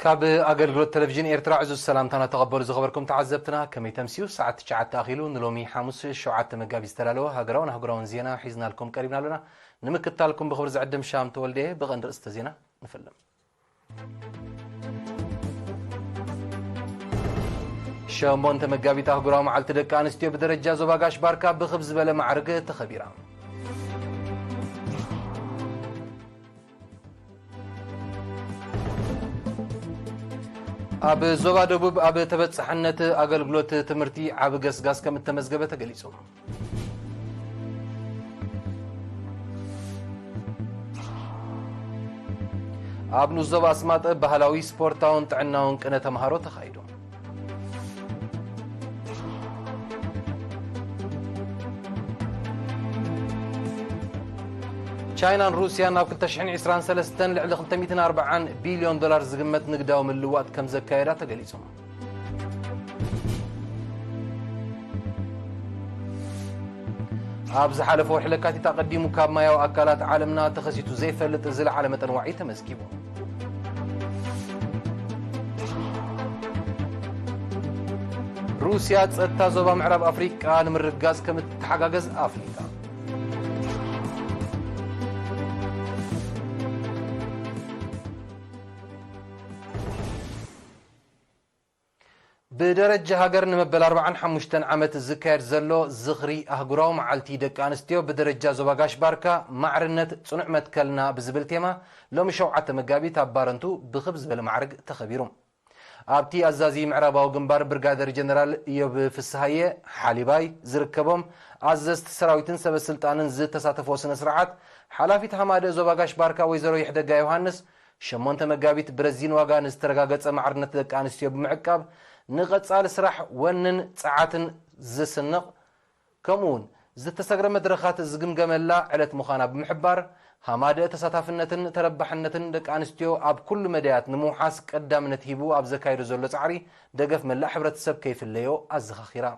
كاب أجرجلوت تلفزيون إيرترا عزوز السلام تنا تقبلوا زخبركم تعذبتنا كمي تمسيو ساعة تشعة تأخيلو نلومي حاموس شعات مجابي استلالو هجرون زينا حيزنا لكم قريبنا لنا نمكتال لكم بخبر زعدم شام تولده بغندر استزينا نفلم شامون تمجابي تهجروا مع التدكان استيو بدرجة زباقاش باركا بخبز بلا معركة تخبيرا أب زوبا دبوب أب تبت حنت أجلجلوت تمرتي عب جس كم التمزجبة تجلسون أب نزوبا اسمات بهلاوي سبورتاون تعناون كنا تمهارو تخايدو تشاينا روسيا ناو كل تشحن عسران سلستن لعل 540 بليون دولار زقمت نقداو من الوقت كم زكايرا تقليسهم أبز حالفو حلكاتي تقديمو كاب مايا وأكالات عالمنا تخسيتو زي فلت زل على تنوعي تمسكيبو روسيا تسأتا زوبا معرب أفريقيا نمرقاز كم تحقاقز أفريقيا بدرجة هاجر نمبل 45 عامت الزكاير زلو زخري أهجراو معلتي دكانستيو بدرجة زباقاش باركا معرنت صنع متكلنا بزبلتيما لو مشوعة مجابي تابارنتو بخبز بالمعرق تخبيرهم أبتي أزازي معرباو جنبار برغادر جنرال يوب في السهاية حاليباي زركبهم أززت سراويتن سب السلطانن زد تساتفو سنسرعات حلافي تحماد زباقاش باركا ويزرو يحدقا يوهانس شمونت مجابي برزين واغا نسترغاقت معرنت دكانستيو بمعقاب نغتصال سرح ونن ساعاتن زسنق كمون زتسغر مدرخات زغمغملا علت مخانا بمحبار هاماده تساتافنتن تربحنتن دق انستيو اب كل مديات نموحاس قدامنت هيبو اب زكاير زلو صعري دغف ملا حبرتسب كيف الليو ازخخيرا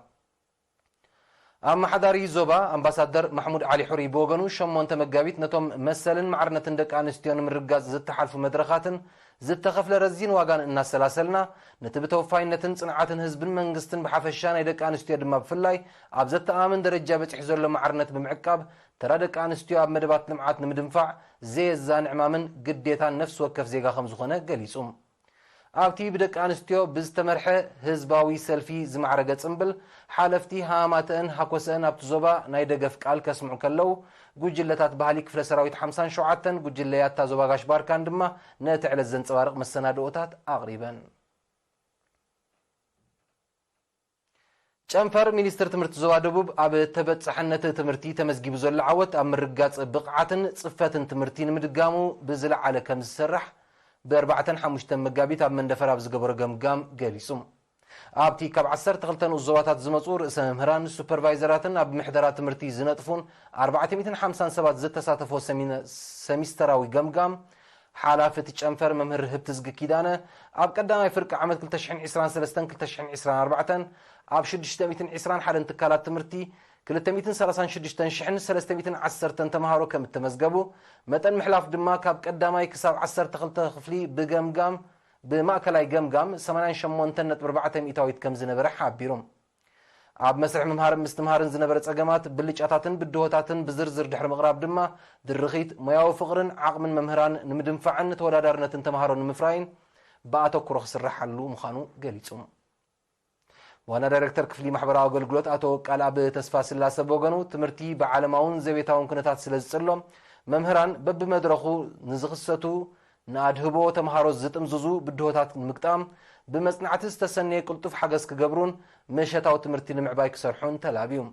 أما حداري زوبا أمباسادر محمود علي حوري بوغنو شمون تمجابيت نتوم مثلا معرنة دك أنستيون من رجاز زت حلف مدرخاتن زت خفل رزين واجان الناس سلاسلنا نتبتو فاينتن صنعاتن حزب منغستن بحفشان يدك أنستيو دما بفلاي أبزت آمن درجة بتحزر له معرنة بمعقاب ترى دك أنستيو أب مدبات لمعات نمدنفع زي الزان عمامن قديتان نفس وكف زيغا خمزخونه قليسوم أبتي بدك أنستيو بزتمرحة هزباوي سلفي زمعرقة صنبل حالفتي هاماتن حكوسن أبتزوبا نايدقف قال كسمعو كلو قجلتات بهاليك فلا سراويت حمسان شعاتن قجليات تازوبا غاشبار كان دما نتعلى الزنصوارق مسنادوتات أغريبا چنفر مينستر تمرت زوا دبوب أب تبت صحنة تمرتي تمزجي بزول عوت أم رقات بقعة صفتن تمرتين مدقامو بزل على كم السرح بأربعة حمشتن مجابيت أب من دفر أبز جبر جام جالسوم أبتي كاب عسر تغلطن والزواتات زمصور سمهران سوبرفايزراتن أب محدرات مرتي زنطفون 457 زت ساتفو سميستراوي جام حالة تشنفر ممهر هبتزق كيدانه أب قدام يفرق عمل كل تشحن عسران سلستن كل تشحن عسران 4 أب شدش تميتن عسران حال انتقالات تمرتي كل تميتن سلسان شدش تنشحن سلستميتن عسر تنتمهارو كم التمزقبو متن محلاف دماك أب قدام يكسب عسر تخلط خفلي بجام بماكلاي جام 8 شمون تنت ب4 مئتاويت كم زنبره حابيرم أب مسرح ممهار مستمهارن زنبره صقمات بلجاتاتن بدهوتاتن بزرزر دحر مغراب دما درخيت مياو فقرن عقم ممهران نمدنفعن تودادارنتن تمهارون مفراين باتوكرو خسرحلو مخانو قليصوم وانا دايركتور كفلي محبراو اغلغلوت اتو قالاب تسفا سلاسه بوغنو تمرتي بعالماون زبيتاون كنتات سلازصلوم ممهران ببمدرخو نزخصتو نادهبو تمهارو زطمززو بدهوتات مقطام بمصنعت استسني قلطف حجز كجبرون مشتاو تمرتي نمعباي كسرحون تلابيوم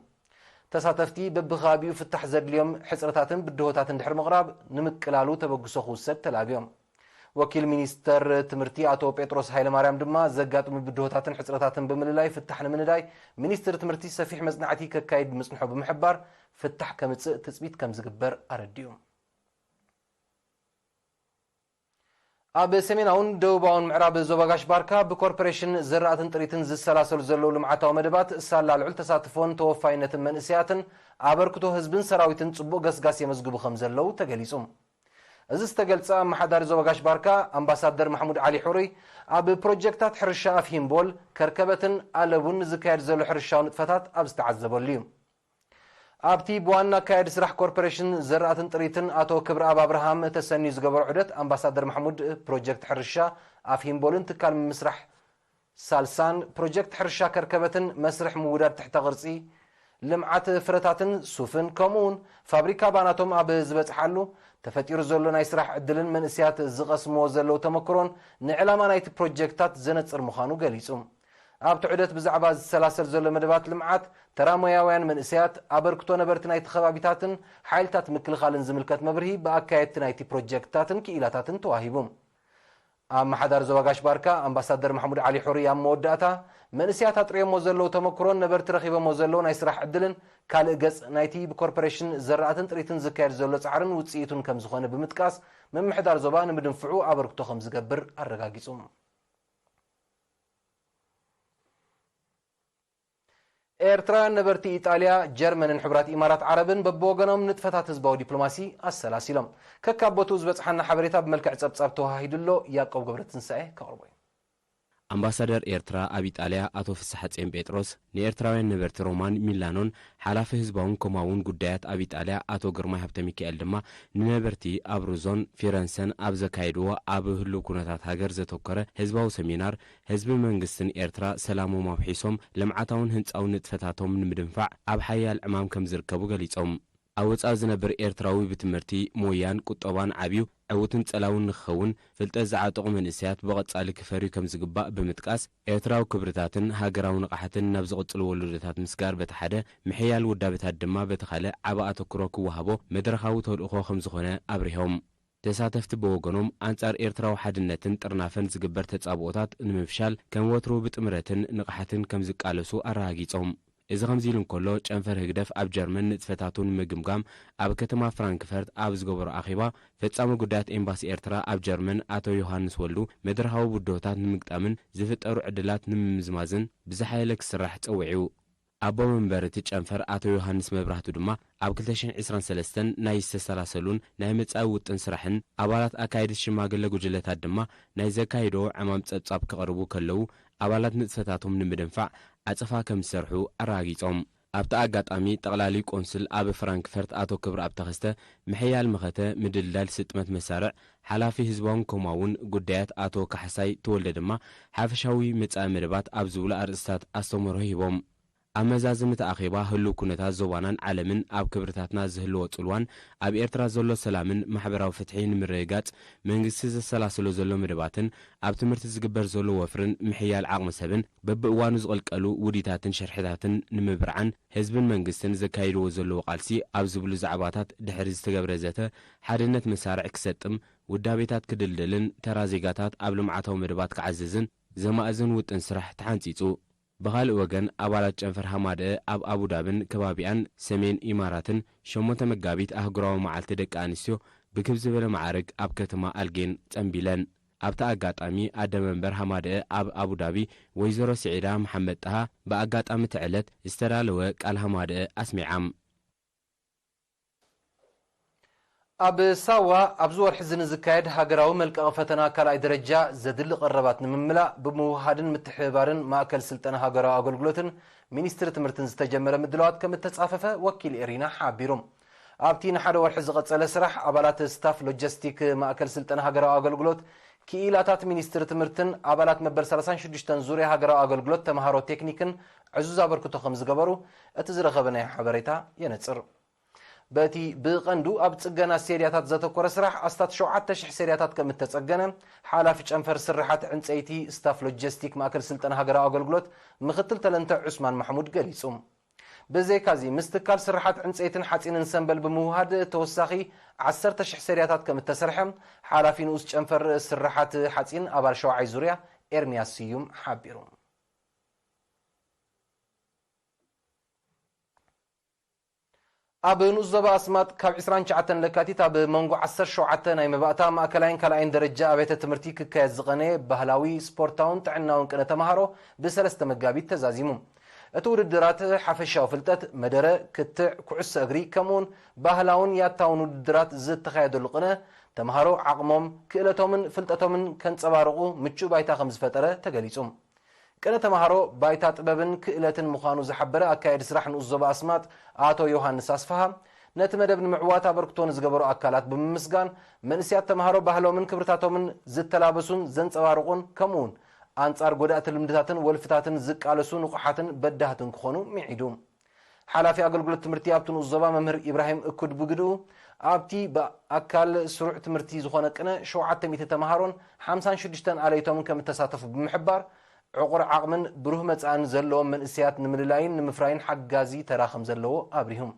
تساتفتي ببخابيو فتح زد اليوم حصرتاتن بدهوتاتن دحر مغراب نمقلالو تبغسخو سد تلابيوم وكيل مينستر تمرتي اتو بيتروس هايله ماريام دما زغاطم بدهوتاتن حصرتاتن بمللاي فتحنا منداي مينستر تمرتي سفيح مصنعتي ككايد مصنحو بمحبار فتح كمص تثبيت كم زغبر ارديوم أب سميناون دوباون معراب زوباغاش باركا بكوربوريشن زرعتن طريتن زسلاسل زلو لمعتاو مدبات سالالعل تساتفون توفاينتن منسياتن أبركتو حزبن سراويتن صبو غسغاس يمزغبو خمزلو تغليصوم እዚ ዝተገልጸ ኣመሓዳሪ ዞባ ጋሽ ባርካ ኣምባሳደር ማሕሙድ ዓሊ ሑሪ ኣብ ፕሮጀክታት ሕርሻ ኣፍሂምቦል ከርከበትን ኣለቡን ዝካየድ ዘሎ ሕርሻዊ ንጥፈታት ኣብ ዝተዓዘበሉ እዩ ኣብቲ ብዋና ካየድ ስራሕ ኮርፖሬሽን ዘርአትን ጥሪትን ኣቶ ክብሪ ኣብ አብርሃም ተሰኒዩ ዝገበሩ ዑደት ኣምባሳደር ማሕሙድ ፕሮጀክት ሕርሻ ኣፍሂምቦልን ትካል ምስራሕ ሳልሳን ፕሮጀክት ሕርሻ ከርከበትን መስርሕ ምውዳድ ትሕተ ቅርጺ ልምዓት ፍረታትን ሱፍን ከምኡውን ፋብሪካ ባናቶም ኣብ ዝበጽሓሉ ተፈጢሩ ዘሎ ናይ ስራሕ ዕድልን መንእስያት ዝቐስምዎ ዘለው ተመክሮን ንዕላማ ናይቲ ፕሮጀክታት ዘነጽር ምዃኑ ገሊጹ ኣብ ትዑደት ብዛዕባ ዝሰላሰል ዘሎ መደባት ልምዓት ተራሞያውያን መንእስያት ኣበርክቶ ነበርቲ ናይቲ ከባቢታትን ሓይልታት ምክልኻልን ዝምልከት መብርሂ ብኣካየድቲ ናይቲ ፕሮጀክታትን ክኢላታትን ተዋሂቡ ኣብ ማሕዳር ዞባ ጋሽ ባርካ ኣምባሳደር ማሕሙድ ዓሊ ሑሪ ኣብ መወዳእታ መንእስያት ኣጥርዮሞ ዘለው ተመክሮን ነበርቲ ረኺቦሞ ዘለው ናይ ስራሕ ዕድልን ካልእ ገጽ ናይቲ ብኮርፖሬሽን ዘርአትን ጥሪትን ዝካየድ ዘሎ ጻዕርን ውጽኢቱን ከም ዝኾነ ብምጥቃስ ምምሕዳር ዞባ ንምድንፍዑ ኣበርክቶ ከም ዝገብር ኣረጋጊጹ ኤርትራውያን ነበርቲ ኢጣልያ ጀርመንን ሕብራት ኢማራት ዓረብን በብወገኖም ንጥፈታት ህዝባዊ ዲፕሎማሲ ኣሰላሲሎም ከካቦቱ ዝበጽሓና ሓበሬታ ብመልክዕ ጸብጻብ ተዋሂዱሎ ያዕቆብ ገብረትንሳኤ ከቕርቦ ኣምባሳደር ኤርትራ ኣብ ኢጣልያ ኣቶ ፍስሐ ጼን ጴጥሮስ ንኤርትራውያን ነበርቲ ሮማን ሚላኖን ሓላፊ ህዝባውን ከምኡውን ጉዳያት ኣብ ኢጣልያ ኣቶ ግርማይ ሃብተ ሚካኤል ድማ ንነበርቲ ኣብ ሩዞን ፊረንሰን ኣብ ዘካይድዎ ኣብ ህልው ኩነታት ሃገር ዘተኮረ ህዝባዊ ሰሚናር ህዝቢ መንግስትን ኤርትራ ሰላሞም ኣብሒሶም ልምዓታውን ህንፃውን ንጥፈታቶም ንምድንፋዕ ኣብ ሓያል ዕማም ከም ዝርከቡ ገሊፆም ኣብ ወጻኢ ዝነብር ኤርትራዊ ብትምህርቲ ሞያን ቁጠባን ዓብዩ ዕውትን ጸላውን ንኽኸውን ፍልጠት ዝዓጠቑ መንእስያት ብቐጻሊ ክፈርዩ ከም ዝግባእ ብምጥቃስ ኤርትራዊ ክብርታትን ሃገራዊ ንቕሓትን ናብ ዝቕጽሉ ወለዶታት ምስጋር በቲ ሓደ ምሕያል ውዳቤታት ድማ በቲ ካልእ ዓብ ኣተኩሮ ክወሃቦ መድረኻዊ ተልእኾ ከም ዝኾነ ኣብሪሆም ተሳተፍቲ ብወገኖም ኣንጻር ኤርትራዊ ሓድነትን ጥርናፈን ዝግበር ተጻብኦታት ንምፍሻል ከም ወትሩ ብጥምረትን ንቕሓትን ከም ዝቃለሱ ኣረጋጊጾም እዚ ከምዚ ኢሉ እንከሎ ጨንፈር ህግደፍ ኣብ ጀርመን ንጥፈታቱን ምግምጋም ኣብ ከተማ ፍራንክፈርት ኣብ ዝገበሩ ኣኼባ ፈጻሚ ጉዳያት ኤምባሲ ኤርትራ ኣብ ጀርመን ኣቶ ዮሃንስ ወልዱ መድረኻዊ ውድቦታት ንምግጣምን ዝፍጠሩ ዕድላት ንምምዝማዝን ብዝሓየለ ክስራሕ ፀዊዑ ኣቦ መንበር እቲ ጨንፈር ኣቶ ዮሃንስ መብራህቱ ድማ ኣብ 2023 ናይ ዝተሰላሰሉን ናይ መጻኢ ውጥን ስራሕን ኣባላት ኣካይዲ ሽማግለ ጉጅለታት ድማ ናይ ዘካይዶ ዕማም ጸብጻብ ክቐርቡ ከለዉ ኣባላት ንጥፈታቶም ንምድንፋዕ ኣጽፋ ከም ዝሰርሑ ኣረጋጊጾም ኣብቲ ኣጋጣሚ ጠቕላሊ ቆንስል ኣብ ፍራንክፈርት ኣቶ ክብሪ ኣብ ተኸስተ ምሕያል መኸተ ምድልዳል ስጥመት መሳርዕ ሓላፊ ህዝባውን ከምኡውን ጉዳያት ኣቶ ካሕሳይ ተወልደ ድማ ሓፈሻዊ መጻኢ መደባት ኣብ ዝብሉ ኣርእስታት ኣስተምህሮ ሂቦም ኣብ መዛዝም ተኣኺባ ህልው ኩነታት ዞባናን ዓለምን ኣብ ክብርታትና ዝህልዎ ጽልዋን ኣብ ኤርትራ ዘሎ ሰላምን ማሕበራዊ ፍትሒ ንምርግጋጽ መንግስቲ ዘሰላስሎ ዘሎ መደባትን ኣብ ትምህርቲ ዝግበር ዘሎ ወፍርን ምሕያል ዓቕሚ ሰብን በብእዋኑ ዝቕልቀሉ ውዲታትን ሸርሕታትን ንምብርዓን ህዝብን መንግስትን ዘካይድዎ ዘለዎ ቃልሲ ኣብ ዝብሉ ዛዕባታት ድሕሪ ዝተገብረ ዘተ ሓድነት መሳርዕ ክሰጥም ውዳቤታት ክድልድልን ተራ ዜጋታት ኣብ ልምዓታዊ መደባት ክዓዝዝን ዘማእዝን ውጥን ስራሕ ተሓንጺጹ በኻልእ ወገን ኣባላት ጨንፈር ሃማድአ ኣብ ኣቡዳብን ከባቢኣን ሰሜን ኢማራትን 8 መጋቢት ኣህጉራዊ መዓልቲ ደቂ ኣንስትዮ ብክብ ዝበለ ማዕርግ ኣብ ከተማ ኣልጌን ጸንቢለን ኣብቲ ኣጋጣሚ ኣደ መንበር ሃማድአ ኣብ ኣቡዳቢ ወይዘሮ ስዒዳ መሐመድ ጣሃ ብኣጋጣሚ ትዕለት ዝተዳለወ ቃል ሃማድአ ኣስሚዓም ኣብ ሳዋ ኣብ ዝወርሒ ዝካየድ ሃገራዊ መልቀቕ ፈተና ካልኣይ ደረጃ ዘድሊ ቀረባት ንምምላእ ብምውሃድን ምትሕባርን ማእከል ስልጠና ሃገራዊ ኣገልግሎትን ሚኒስትሪ ትምህርትን ዝተጀመረ ምድለዋት ከም እተጻፈፈ ወኪል ኤሪና ሓቢሮም ኣብቲ ንሓደ ወርሒ ዝቐጸለ ስራሕ ኣባላት ስታፍ ሎጂስቲክ ማእከል ስልጠና ሃገራዊ ኣገልግሎት ክኢላታት ሚኒስትሪ ትምህርትን ኣባላት መበል 36 ዙርያ ሃገራዊ ኣገልግሎት ተምሃሮ ቴክኒክን ዕዙዝ ኣበርክቶ ከም ዝገበሩ እቲ ዝረኸበ ናይ ሓበሬታ የነጽር በቲ ብቐንዱ ኣብ ጽገና ሴርያታት ዘተኮረ ስራሕ ኣስታት 7000 ሴርያታት ከም እተጸገነ ሓላፊ ጨንፈር ስራሓት ዕንፀይቲ ስታፍ ሎጂስቲክ ማእከል ስልጠና ሃገራዊ ኣገልግሎት ምክትል ተለንተ ዑስማን ማሕሙድ ገሊጹ በዘይካዚ ምስትካል ስራሓት ዕንፀይትን ሓጺንን ሰንበል ብምውሃድ ተወሳኺ 10000 ሴርያታት ከም እተሰርሐ ሓላፊ ንኡስ ጨንፈር ስራሓት ሓጺን ኣባል 7 ዙርያ ኤርሚያስ ስዩም ሓቢሩ ኣብ ንኡስ ዞባ ኣስማጥ ካብ 29 ለካቲት ኣብ መንጎ 17 ናይ መባእታ ማእከላይን ካልኣይን ደረጃ ኣብያተ ትምህርቲ ክካየድ ዝቐነየ ባህላዊ ስፖርታውን ጥዕናውን ቅነ ተምሃሮ ብ3 መጋቢት ተዛዚሙ እቲ ውድድራት ሓፈሻዊ ፍልጠት መደረ ክትዕ ኩዕሶ እግሪ ከምኡውን ባህላውን ያታውን ውድድራት ዝተኻየደሉ ቅነ ተምሃሮ ዓቕሞም ክእለቶምን ፍልጠቶምን ከንጸባርቑ ምቹእ ባይታ ከም ዝፈጠረ ተገሊጹ ቅነ ተምሃሮ ባይታ ጥበብን ክእለትን ምዃኑ ዝሓበረ ኣካየዲ ስራሕ ንኡስ ዞባ ኣስማጥ ኣቶ ዮሃንስ ኣስፋሃ ነቲ መደብ ንምዕዋት ኣበርክቶን ዝገበሩ ኣካላት ብምምስጋን መንእስያት ተምሃሮ ባህሎምን ክብርታቶምን ዝተላበሱን ዘንጸባርቑን ከምኡውን ኣንጻር ጎዳእቲ ልምድታትን ወልፍታትን ዝቃለሱ ንቑሓትን በዳህትን ክኾኑ ሚዒዱ ሓላፊ ኣገልግሎት ትምህርቲ ኣብቲ ንኡስ ዞባ መምህር ኢብራሂም እኩድ ብግድኡ ኣብቲ ብኣካል ስሩዕ ትምህርቲ ዝኾነ ቅነ 700 ተምሃሮን 56 ኣለይቶምን ከም እተሳተፉ ብምሕባር ዕቑር ዓቕምን ብሩህ መጻእን ዘለዎም መንእስያት ንምልላይን ንምፍራይን ሓጋዚ ተራኸም ዘለዎ ኣብሪሁም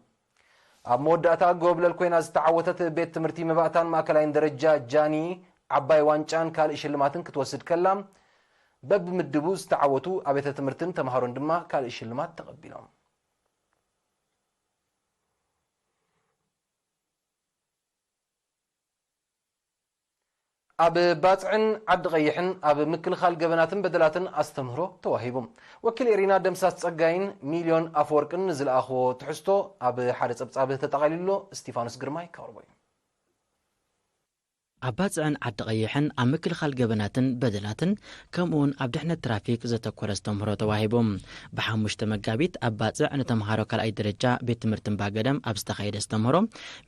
ኣብ መወዳእታ ጎብለል ኮይና ዝተዓወተት ቤት ትምህርቲ መባእታን ማእከላይን ደረጃ ጃኒ ዓባይ ዋንጫን ካልእ ሽልማትን ክትወስድ ከላ በብምድቡ ዝተዓወቱ ኣቤተ ትምህርትን ተምሃሮን ድማ ካልእ ሽልማት ተቐቢሎም ኣብ ባጽዕን ዓዲ ቀይሕን ኣብ ምክልኻል ገበናትን በደላትን ኣስተምህሮ ተዋሂቦም ወኪል ኤሪና ደምሳስ ጸጋይን ሚልዮን ኣፈወርቅን ዝለኣኽዎ ትሕዝቶ ኣብ ሓደ ጸብጻብ ተጠቓሊሉ ስቲፋኖስ ግርማይ ካርቦይ ኣብ ባጽዕን ዓዲ ቀይሕን ኣብ ምክልኻል ገበናትን በደላትን ከምኡውን ኣብ ድሕነት ትራፊክ ዘተኮረ ዝተምህሮ ተዋሂቦም ብሓሙሽተ መጋቢት ኣብ ባጽዕ ንተምሃሮ ካልኣይ ደረጃ ቤት ትምህርትን ባገደም ኣብ ዝተኻየደ ዝተምህሮ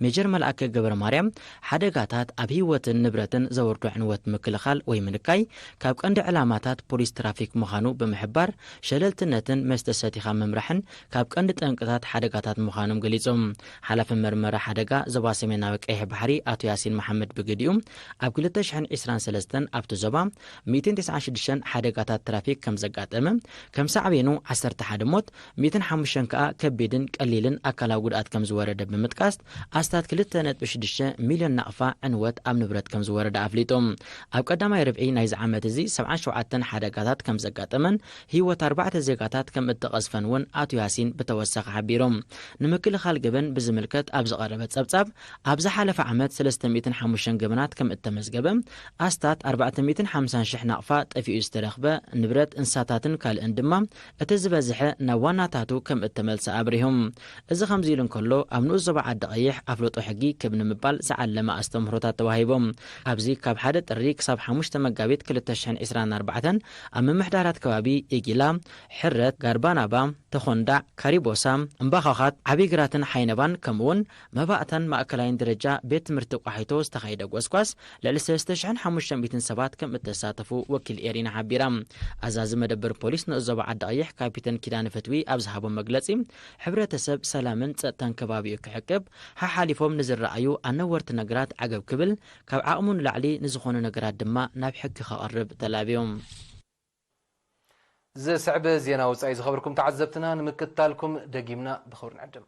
ሜጀር መልኣከ ገብረ ማርያም ሓደጋታት ኣብ ህይወትን ንብረትን ዘወርዶ ዕንወት ምክልኻል ወይ ምንካይ ካብ ቀንዲ ዕላማታት ፖሊስ ትራፊክ ምዃኑ ብምሕባር ሸለልትነትን መስተሰቲኻ ምምራሕን ካብ ቀንዲ ጠንቅታት ሓደጋታት ምዃኖም ገሊጾም ሓላፊ መርመራ ሓደጋ ዞባ ሰሜናዊ ቀይሕ ባሕሪ ኣቶ ያሲን መሓመድ ብግዲኡ ኣብ 2023 ኣብቲ ዞባ 196 ሓደጋታት ትራፊክ ከም ዘጋጠመ ከም ሳዕቤኑ 11 ሞት 105 ከዓ ከቢድን ቀሊልን ኣካላዊ ጉድኣት ከም ዝወረደ ብምጥቃስ ኣስታት 2.6 ሚልዮን ናቕፋ ዕንወት ኣብ ንብረት ከም ዝወረደ ኣፍሊጦም ኣብ ቀዳማይ ርብዒ ናይዚ ዓመት እዚ 77 ሓደጋታት ከም ዘጋጠመን ህይወት 4 ዜጋታት ከም እተቐስፈን እውን ኣቶ ያሲን ብተወሳኺ ሓቢሮም ንምክልኻል ገበን ብዝምልከት ኣብ ዝቐረበ ጸብጻብ ኣብ ዝሓለፈ ዓመት 305 ገበናት ከም እተመዝገበ ኣስታት 450,000 ናቕፋ ጠፊኡ ዝተረኽበ ንብረት እንስሳታትን ካልእን ድማ እቲ ዝበዝሐ ናብ ዋናታቱ ከም እተመልሰ ኣብሪሆም እዚ ከምዚ ኢሉ እንከሎ ኣብ ንኡስ ዞባ ዓዲ ቀይሕ ኣፍለጦ ሕጊ ክብ ንምባል ዝዓለመ ኣስተምህሮታት ተዋሂቦም ኣብዚ ካብ 1 ጥሪ ክሳብ 5 መጋቢት 2024 ኣብ ምምሕዳራት ከባቢ ኢጊላ ሕረት ጋርባናባ ተኾንዳዕ ካሪቦሳ እምባኻኻት ዓቢግራትን ሓይነባን ከምኡውን መባእታን ማእከላይን ደረጃ ቤት ትምህርቲ ቋሒቶ ዝተኻየደ ጎስጓስ ልዕሊ 3500 ሰባት ከም እተሳተፉ ወኪል ኤሪና ሓቢራ ኣዛዚ መደበር ፖሊስ ንኡስ ዞባ ዓዲ ቀይሕ ካፒተን ኪዳነ ፈትዊ ኣብ ዝሃቦም መግለጺ ሕብረተሰብ ሰላምን ጸጥታን ከባቢኡ ክሕቅብ ሓሓሊፎም ንዝረኣዩ ኣነወርቲ ነገራት ዓገብ ክብል ካብ ዓቕሙ ንላዕሊ ንዝኾኑ ነገራት ድማ ናብ ሕጊ ከቐርብ ተላብዮም ዝስዕበ ዜና ውጻኢ ዝኸበርኩም ተዓዘብትና ንምክትታልኩም ደጊምና ብኽብሪ ንዕድም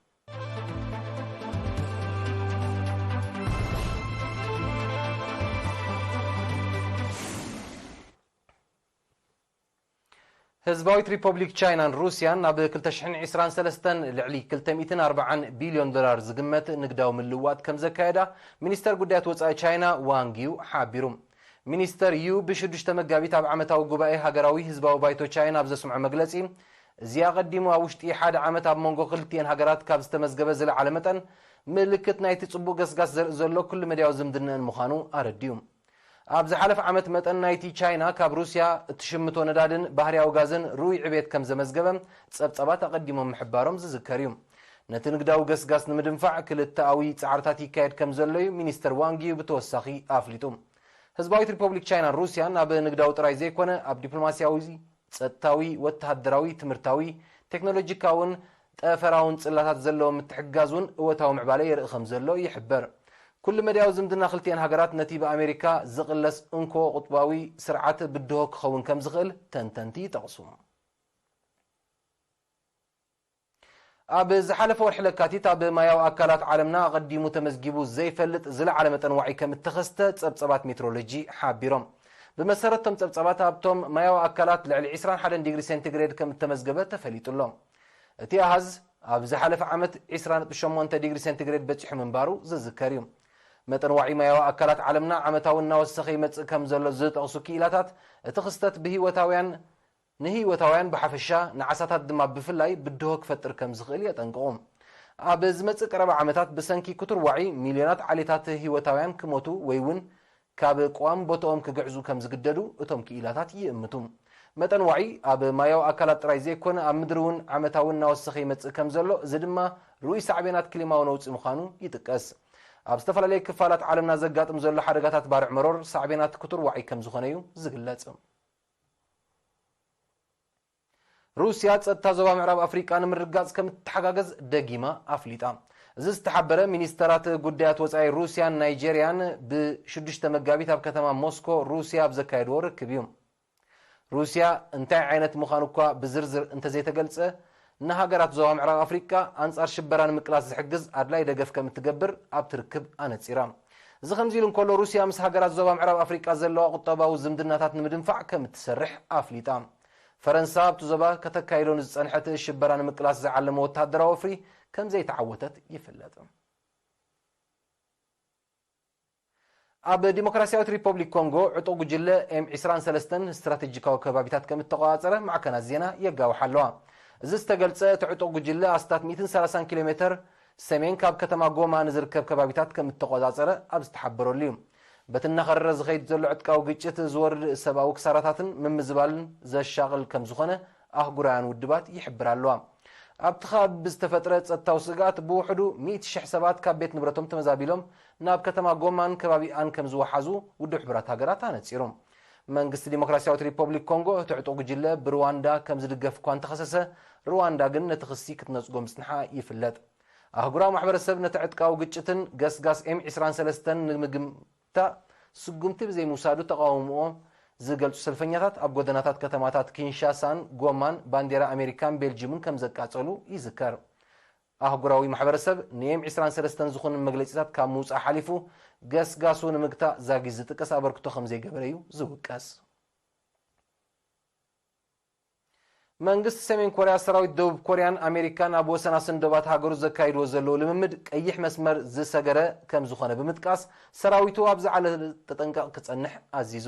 ህዝባዊት ሪፐብሊክ ቻይናን ሩስያን ናብ 2023 ልዕሊ 240 ቢልዮን ዶላር ዝግመት ንግዳዊ ምልዋጥ ከም ዘካየዳ ሚኒስተር ጉዳያት ወጻኢ ቻይና ዋንግ ዩ ሓቢሩ ሚኒስተር ዩ ብ6 መጋቢት ኣብ ዓመታዊ ጉባኤ ሃገራዊ ህዝባዊ ባይቶ ቻይና ኣብ ዘስምዖ መግለጺ እዚኣ ቀዲሙ ኣብ ውሽጢ ሓደ ዓመት ኣብ መንጎ ክልቲአን ሃገራት ካብ ዝተመዝገበ ዝለዓለ መጠን ምልክት ናይቲ ጽቡቕ ገስጋስ ዘርኢ ዘሎ ኩሉ መድያዊ ዝምድናን ምዃኑ ኣረድዩ ኣብ ዝሓለፈ ዓመት መጠን ናይቲ ቻይና ካብ ሩስያ እትሽምቶ ነዳድን ባህርያዊ ጋዝን ሩይ ዕቤት ከም ዘመዝገበ ጸብጻባት ኣቐዲሞም ምሕባሮም ዝዝከር እዩ ነቲ ንግዳዊ ገስጋስ ንምድንፋዕ ክልተኣዊ ጻዕርታት ይካየድ ከም ዘሎ ሚኒስተር ዋንግ ዩ ብተወሳኺ ኣፍሊጡ ህዝባዊት ሪፐብሊክ ቻይናን ሩስያን ኣብ ንግዳዊ ጥራይ ዘይኮነ ኣብ ዲፕሎማስያዊ ጸጥታዊ ወተሃደራዊ ትምህርታዊ ቴክኖሎጂካውን ጠፈራውን ጽላታት ዘለዎም ምትሕጋዙን እወታዊ ምዕባለ የርኢ ከም ዘሎ ይሕበር ኩሉ መድያዊ ዝምድና ክልቲአን ሃገራት ነቲ ብኣሜሪካ ዝቕለስ እንኮ ቁጥባዊ ስርዓት ብድሆ ክኸውን ከም ዝኽእል ተንተንቲ ይጠቕሱ ኣብ ዝሓለፈ ወርሒ ለካቲት ኣብ ማያዊ ኣካላት ዓለምና ቀዲሙ ተመዝጊቡ ዘይፈልጥ ዝለዓለ መጠን ዋዒ ከም እተኸስተ ጸብጻባት ሜትሮሎጂ ሓቢሮም ብመሰረቶም ጸብጻባት ኣብቶም ማያዊ ኣካላት ልዕሊ 21 ዲግሪ ሴንቲግሬድ ከም እተመዝገበ ተፈሊጡሎም እቲ ኣሃዝ ኣብ ዝሓለፈ ዓመት 28 ዲግሪ ሴንቲግሬድ በፂሑ ምንባሩ ዝዝከር እዩ መጠን ዋዒ ማያዊ ኣካላት ዓለምና ዓመታዊ እናወሰኸ ይመጽእ ከም ዘሎ ዝጠቕሱ ክኢላታት እቲ ክስተት ንህይወታውያን ብሓፈሻ ንዓሳታት ድማ ብፍላይ ብድሆ ክፈጥር ከም ዝኽእል የጠንቅቑ ኣብ ዝመጽእ ቀረባ ዓመታት ብሰንኪ ኩቱር ዋዒ ሚልዮናት ዓሌታት ህይወታውያን ክሞቱ ወይ እውን ካብ ቋም ቦታኦም ክግዕዙ ከም ዝግደዱ እቶም ክኢላታት ይእምቱ መጠን ዋዒ ኣብ ማያው ኣካላት ጥራይ ዘይኮነ ኣብ ምድሪ እውን ዓመታውን እናወሰኸ ይመጽእ ከም ዘሎ እዚ ድማ ሩኡይ ሳዕቤናት ክሊማዊ ነውፂ ምዃኑ ይጥቀስ ኣብ ዝተፈላለዩ ክፋላት ዓለምና ዘጋጥም ዘሎ ሓደጋታት ባርዕ መሮር ሳዕቤናት ኩቱር ዋዒ ከም ዝኾነ እዩ ዝግለጽ ሩስያ ጸጥታ ዞባ ምዕራብ ኣፍሪቃ ንምርጋጽ ከም እትሓጋገዝ ደጊማ ኣፍሊጣ እዚ ዝተሓበረ ሚኒስተራት ጉዳያት ወጻኢ ሩስያን ናይጀርያን ብ6 መጋቢት ኣብ ከተማ ሞስኮ ሩስያ ኣብ ዘካየድዎ ርክብ እዩ ሩስያ እንታይ ዓይነት ምዃኑ እኳ ብዝርዝር እንተዘይተገልጸ ንሃገራት ዞባ ምዕራብ ኣፍሪቃ ኣንጻር ሽበራ ንምቅላስ ዝሕግዝ ኣድላይ ደገፍ ከም እትገብር ኣብ ትርክብ ኣነጺራ እዚ ከምዚ ኢሉ እንከሎ ሩስያ ምስ ሃገራት ዞባ ምዕራብ ኣፍሪቃ ዘለዋ ቁጠባዊ ዝምድናታት ንምድንፋዕ ከም እትሰርሕ ኣፍሊጣ ፈረንሳ ኣብቲ ዞባ ከተካይዶን ዝጸንሐት ሽበራ ንምቅላስ ዝዓለመ ወተሃደራዊ ወፍሪ ከም ዘይተዓወተት ይፍለጥ ኣብ ዲሞክራሲያዊት ሪፐብሊክ ኮንጎ ዕጡቕ ጉጅለ M23 ስትራቴጂካዊ ከባቢታት ከም እተቆጻጸረ ማዕከናት ዜና የጋውሓ ኣለዋ እዚ ዝተገልጸ እቲ ዕጡቕ ጉጅለ ኣስታት 130 ኪሎ ሜትር ሰሜን ካብ ከተማ ጎማ ንዝርከብ ከባቢታት ከም እተቆጻጸረ ኣብ ዝተሓበረሉ እዩ በቲ እናኸረረ ዝኸይድ ዘሎ ዕጥቃዊ ግጭት ዝወርድ ሰብኣዊ ክሳራታትን ምምዝባልን ዘሻቕል ከም ዝኾነ ኣህጉራውያን ውድባት ይሕብር ኣለዋ ኣብቲ ከባቢ ብዝተፈጥረ ጸጥታዊ ስጋት ብውሕዱ 100,000 ሰባት ካብ ቤት ንብረቶም ተመዛቢሎም ናብ ከተማ ጎማን ከባቢኣን ከም ዝወሓዙ ውድብ ሕብራት ሃገራት ኣነጺሩ መንግስቲ ዲሞክራሲያዊት ሪፐብሊክ ኮንጎ እቲ ዕጡቕ ጉጅለ ብሩዋንዳ ከም ዝድገፍ እኳ እንተኸሰሰ ሩዋንዳ ግን ነቲ ክሲ ክትነጽጎ ምጽንሓ ይፍለጥ ኣህጉራዊ ማሕበረሰብ ነቲ ዕጥቃዊ ግጭትን ገስጋስ M23 ንምግምታ ስጉምቲ ብዘይምውሳዱ ተቃውሞኦ ዝገልጹ ሰልፈኛታት ኣብ ጎደናታት ከተማታት ኪንሻሳን ጎማን ባንዴራ ኣሜሪካን ቤልጅየምን ከም ዘቃጸሉ ይዝከር ኣህጉራዊ ማሕበረሰብ ን M23 ዝኾኑ መግለጺታት ካብ ምውጻእ ሓሊፉ ገስጋሱ ንምግታእ ዛጊዝ ዝጥቀስ ኣበርክቶ ከም ዘይገበረ እዩ ዝውቀስ መንግስቲ ሰሜን ኮርያ ሰራዊት ደቡብ ኮርያን ኣሜሪካን ኣብ ወሰን ኣስንዶባት ሃገሩ ዘካይድዎ ዘለዉ ልምምድ ቀይሕ መስመር ዝሰገረ ከም ዝኾነ ብምጥቃስ ሰራዊቱ ኣብ ዝዓለ ተጠንቀቕ ክጸንሕ ኣዚዙ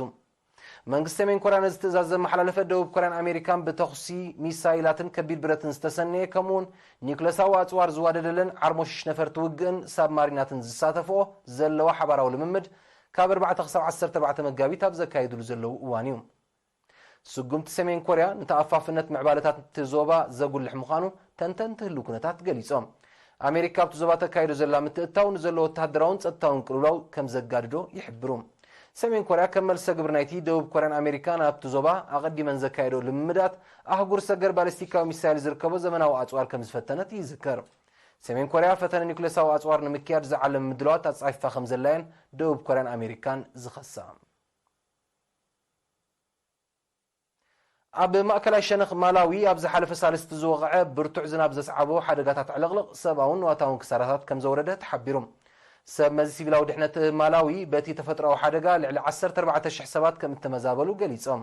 መንግስቲ ሰሜን ኮርያ ነዚ ትእዛዝ ዘመሓላለፈ ደቡብ ኮርያን ኣሜሪካን ብተኹሲ ሚሳይላትን ከቢድ ብረትን ዝተሰነየ ከምኡውን ኒውክለሳዊ ኣጽዋር ዝዋደደለን ዓርሞሽሽ ነፈርቲ ውግእን ሳብማሪናትን ዝሳተፍኦ ዘለዋ ሓባራዊ ልምምድ ካብ 4 ክሳብ 14 መጋቢት ኣብ ዘካይድሉ ዘለዉ እዋን እዩ ስጉምቲ ሰሜን ኮርያ ንተኣፋፍነት ምዕባለታት ዞባ ዘጉልሕ ምዃኑ ተንተንቲ ህሉ ኩነታት ገሊጾም ኣሜሪካ ኣብቲ ዞባ ተካይዶ ዘላ ምትእታው ንዘሎ ወተሃደራውን ጸጥታውን ቅልውላው ከም ዘጋድዶ ይሕብሩ ሰሜን ኮርያ ከም መልሰ ግብሪ ናይቲ ደቡብ ኮርያን ኣሜሪካን ኣብቲ ዞባ ኣቐዲመን ዘካየዶ ልምምዳት ኣህጉር ሰገር ባሊስቲካዊ ሚሳይል ዝርከቦ ዘመናዊ ኣጽዋር ከም ዝፈተነት ይዝከር ሰሜን ኮርያ ፈተነ ኒውክለሳዊ ኣጽዋር ንምክያድ ዝዓለም ምድለዋት ኣጻፊፋ ከም ዘላየን ደቡብ ኮርያን ኣሜሪካን ዝኸሳ ኣብ ማእከላይ ሸነኽ ማላዊ ኣብ ዝሓለፈ ሳልስቲ ዝወቕዐ ብርቱዕ ዝናብ ዘስዓቦ ሓደጋታት ዕለቕልቕ ሰብኣውን ዋታውን ክሳራታት ከም ዘወረደ ተሓቢሩ ሰብ መዚ ሲቪላዊ ድሕነት ማላዊ በቲ ተፈጥሮኣዊ ሓደጋ ልዕሊ 14,000 ሰባት ከም እተመዛበሉ ገሊጾም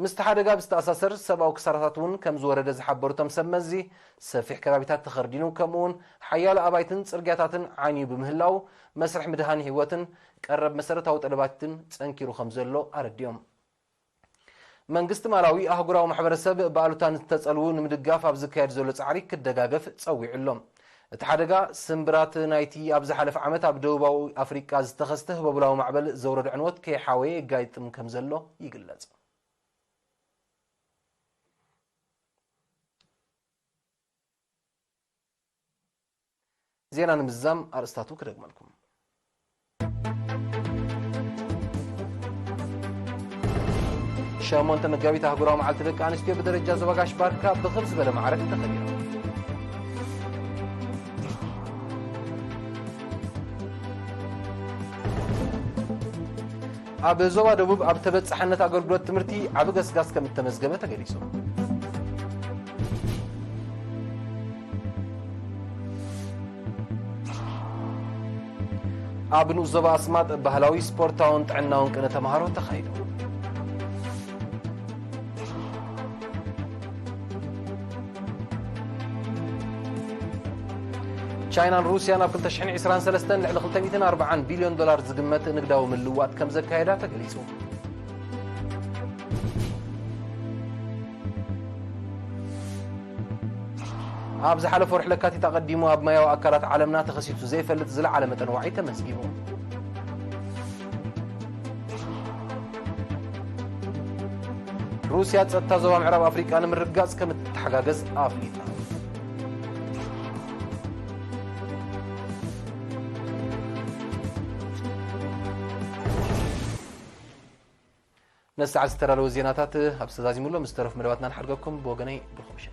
ምስቲ ሓደጋ ብዝተኣሳሰር ሰብኣዊ ክሳራታት እውን ከም ዝወረደ ዝሓበሩቶም ሰብ መዚ ሰፊሕ ከባቢታት ተኸርዲኑ ከምኡውን ሓያሎ ኣባይትን ጽርግያታትን ዓንዩ ብምህላው መስርሕ ምድሃን ህይወትን ቀረብ መሰረታዊ ጠለባትን ጸንኪሩ ከም ዘሎ ኣረድዮም መንግስቲ ማላዊ ኣህጉራዊ ማሕበረሰብ በኣሉታን ዝተጸልዉ ንምድጋፍ ኣብ ዝካየድ ዘሎ ጻዕሪ ክደጋገፍ ጸዊዑሎም እቲ ሓደጋ ስምብራት ናይቲ ኣብ ዝሓለፈ ዓመት ኣብ ደቡባዊ ኣፍሪቃ ዝተኸስተ ህበቡላዊ ማዕበል ዘውረድ ዕንወት ከይሓወየ የጋይጥም ከም ዘሎ ይግለጽ ዜና ንምዛም ኣርእስታቱ ክደግመልኩም ሸሞንተ መጋቢት ኣህጉራዊ መዓልቲ ደቂ ኣንስትዮ ብደረጃ ዘበጋሽ ባርካ ብኽብ ዝበለ ማዕረግ ተኸቢራ ኣብ ዞባ ደቡብ ኣብ ተበጻሕነት ኣገልግሎት ትምህርቲ ዓብ ገስጋስ ከም እተመዝገበ ተገሊጹ ኣብ ንኡስ ዞባ ኣስማጥ ባህላዊ ስፖርታውን ጥዕናውን ቅነ ተምሃሮ ተኻይዱ ቻይናን ሩስያን ኣብ 2023 ልዕሊ $240 ቢልዮን ዝግመት ንግዳዊ ምልውዋጥ ከም ዘካየዳ ተገሊጹ أبز حلف ورح لكاتي تقدموا أب مايو أكلات عالمنا تخسيتو زي فلت زل على متن وعي تمسجيبهم روسيا تتزوى معرب أفريقيا أنا من رجاز كم تحجاز أفريقيا نسعى سترى لو زيناتات أبستازي مولو مسترف مرواتنا نحرقكم بوغني بالخمشة